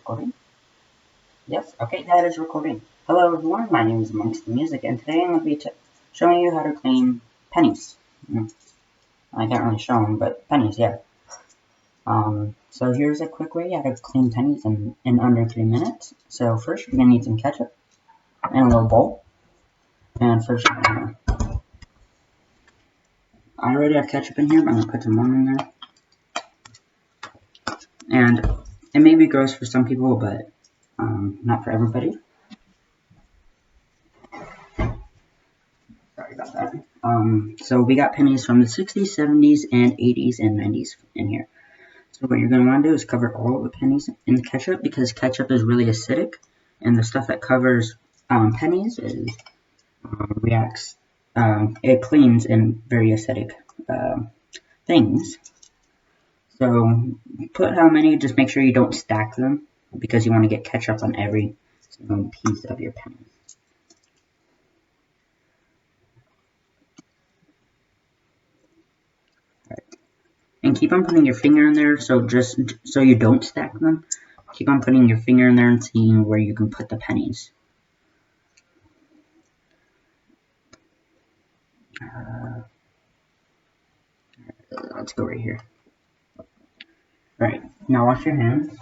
recording? Yes? Okay, that is recording. Hello everyone, my name is Amongst the Music, and today I'm going to be showing you how to clean pennies. I can't really show them, but pennies, yeah. So here's a quick way how to clean pennies in under 3 minutes. So first, you're going to need some ketchup and a little bowl. And first, I already have ketchup in here, but I'm going to put some more in there. And it may be gross for some people, but not for everybody. Sorry about that. So we got pennies from the 60s, 70s, and 80s, and 90s in here. So what you're going to want to do is cover all of the pennies in the ketchup, because ketchup is really acidic, and the stuff that covers pennies reacts, it cleans in very acidic things. So put how many, just make sure you don't stack them, because you want to get ketchup on every single piece of your pennies. And keep on putting your finger in there, so you don't stack them. Keep on putting your finger in there and seeing where you can put the pennies. Let's go right here. Alright, now wash your hands.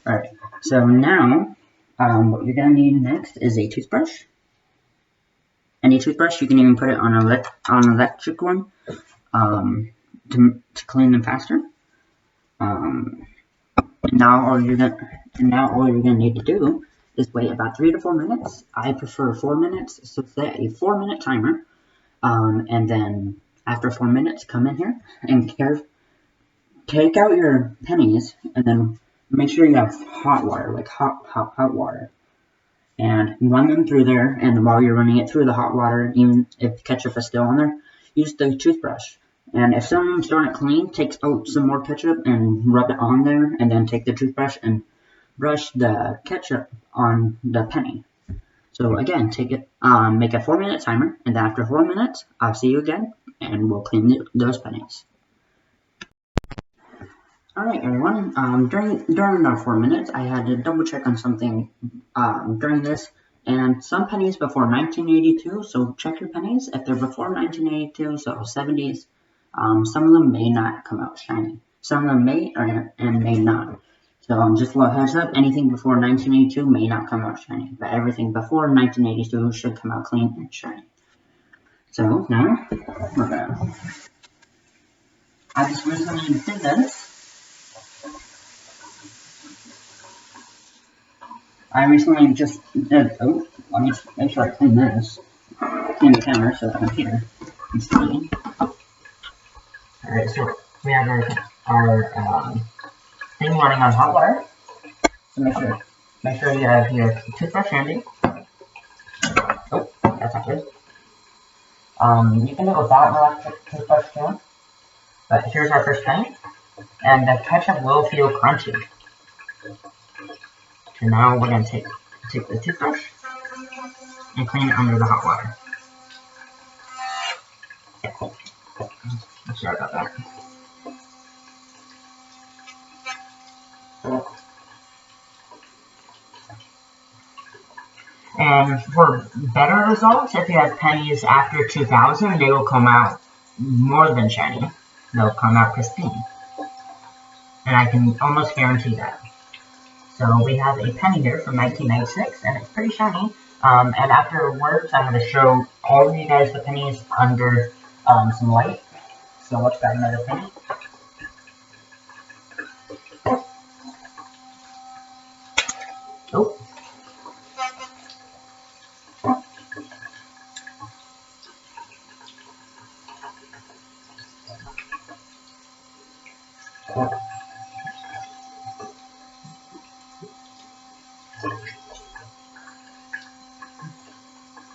Alright, so now, what you're going to need next is a toothbrush. Any toothbrush, you can even put it on an electric one to clean them faster. Now all you're gonna need to do is wait about 3 to 4 minutes. I prefer 4 minutes, so set a 4-minute timer. And then after 4 minutes, come in here and take out your pennies, and then make sure you have hot water, like hot water. And run them through there, and while you're running it through the hot water, even if ketchup is still on there, use the toothbrush. And if some of them still aren't clean, take some more ketchup and rub it on there, and then take the toothbrush and brush the ketchup on the penny. So again, make a 4-minute timer, and then after 4 minutes, I'll see you again, and we'll clean those pennies. Alright everyone, during our 4 minutes, I had to double check on something during this, and some pennies before 1982, so check your pennies. If they're before 1982, so 70s, some of them may not come out shiny. Some of them may and may not. So just a little heads up, anything before 1982 may not come out shiny, but everything before 1982 should come out clean and shiny. So now, I just recently did this. I recently just did, let me make sure I clean this. Clean the camera so the computer can see. Alright, so we have our thing running on hot water. So make sure you have your toothbrush handy. Oh, that's not good. You can do it without an electric toothbrush too. But here's our first penny. And the ketchup will feel crunchy. So now we're going to take the toothbrush and clean it under the hot water. Sorry about that. And for better results, if you have pennies after 2000, they will come out more than shiny. They'll come out pristine. And I can almost guarantee that. So we have a penny here from 1996, and it's pretty shiny. And afterwards, I'm going to show all of you guys the pennies under some light. So let's grab another penny. Oh.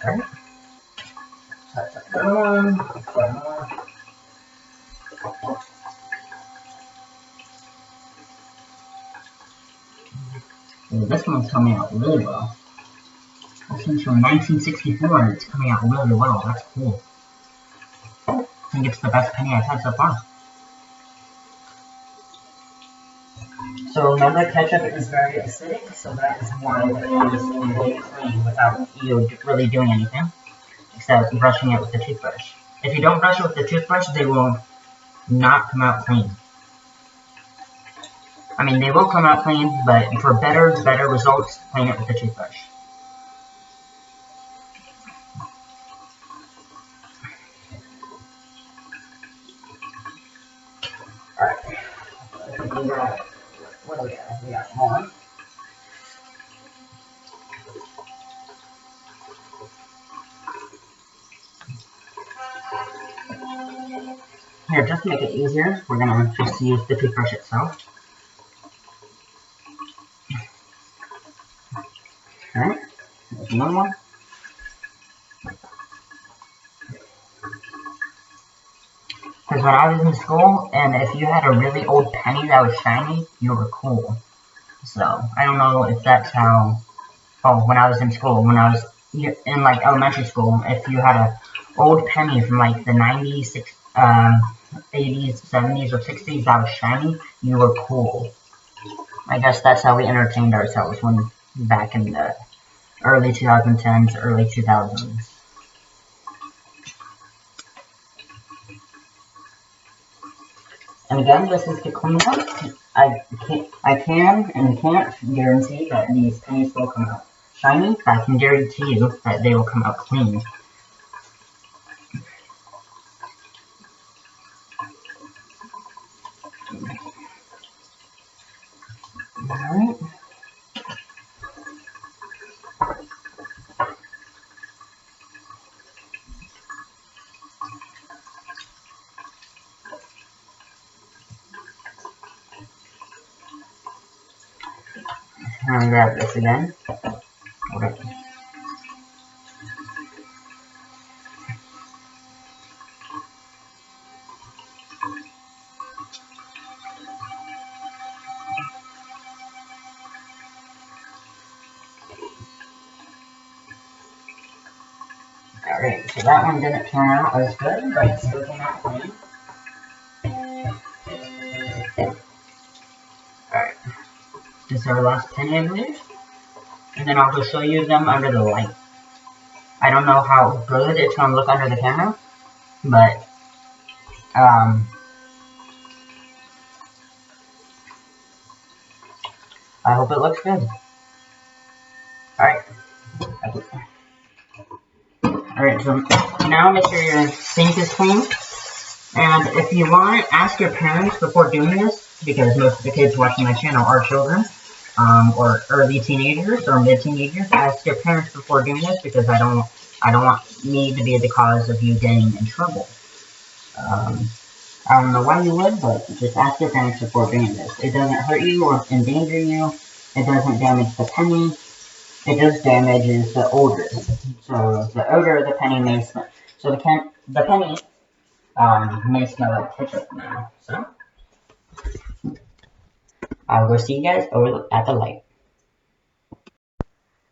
Okay. This one's coming out really well. This one's from 1964 and it's coming out really well. That's cool. think it's the best penny I've had so far. So remember, ketchup is very acidic, so that is why the pennies will be clean without you really doing anything, except brushing it with the toothbrush. If you don't brush it with the toothbrush, they will not come out clean. I mean, they will come out clean, but for better results, clean it with the toothbrush. Alright. What do we got? We got one. Here, just to make it easier, we're gonna just use the toothbrush itself. Alright, there's another one. Because when I was in school, and if you had a really old penny that was shiny, you were cool. So, I don't know if that's how, when I was in school, when I was in, like, elementary school, if you had a old penny from, like, the 90s, 80s, 70s, or 60s that was shiny, you were cool. I guess that's how we entertained ourselves when back in the early 2010s, early 2000s. And again, this is to clean up. I can and can't guarantee that these pennies will come out shiny, but I can guarantee you that they will come out clean. Alright. I'm gonna grab this again. Okay. Alright, so that one didn't turn out as good, but it still came out clean. Alright. This is our last penny, I believe. And then I'll just show you them under the light. I don't know how good it's going to look under the camera, but, I hope it looks good. Alright. Alright, so now make sure your sink is clean. And if you want, ask your parents before doing this, because most of the kids watching my channel are children, or early teenagers or mid-teenagers. Ask your parents before doing this, because I don't want me to be the cause of you getting in trouble. I don't know why you would, but just ask your parents before doing this. It doesn't hurt you or endanger you. It doesn't damage the penny. It just damages the odor. So the odor of the penny may smell. So the penny may smell like ketchup now. So I'll go see you guys over at the light.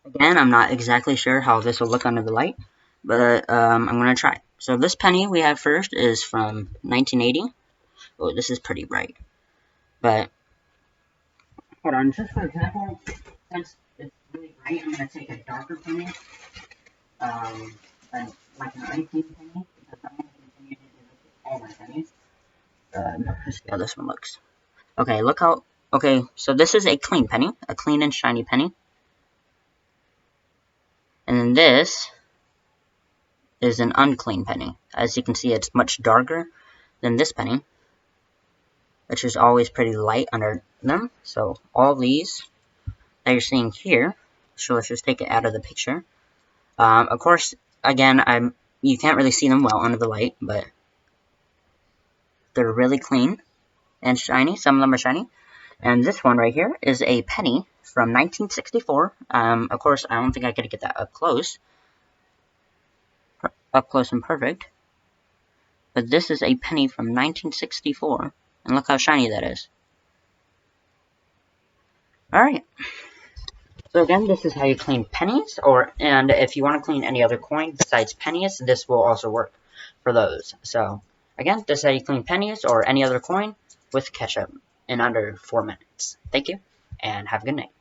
Again, I'm not exactly sure how this will look under the light, but I'm gonna try. So this penny we have first is from 1980. Oh, this is pretty bright. But hold on, just for example, since it's really bright, I'm gonna take a darker penny, like an unclean penny, because I'm gonna continue to do all my pennies. Let's see how this one looks. Okay, look how. Okay, so this is a clean penny, a clean and shiny penny, and then this is an unclean penny. As you can see, it's much darker than this penny, which is always pretty light under them. So all these that you're seeing here, so let's just take it out of the picture. Of course, again, you can't really see them well under the light, but they're really clean and shiny. Some of them are shiny. And this one right here is a penny from 1964. Of course, I don't think I could get that up close and perfect. But this is a penny from 1964, and look how shiny that is. Alright. So again, this is how you clean pennies, and if you want to clean any other coin besides pennies, this will also work for those. So, Again, this is how you clean pennies or any other coin with ketchup in under 4 minutes. Thank you, and have a good night.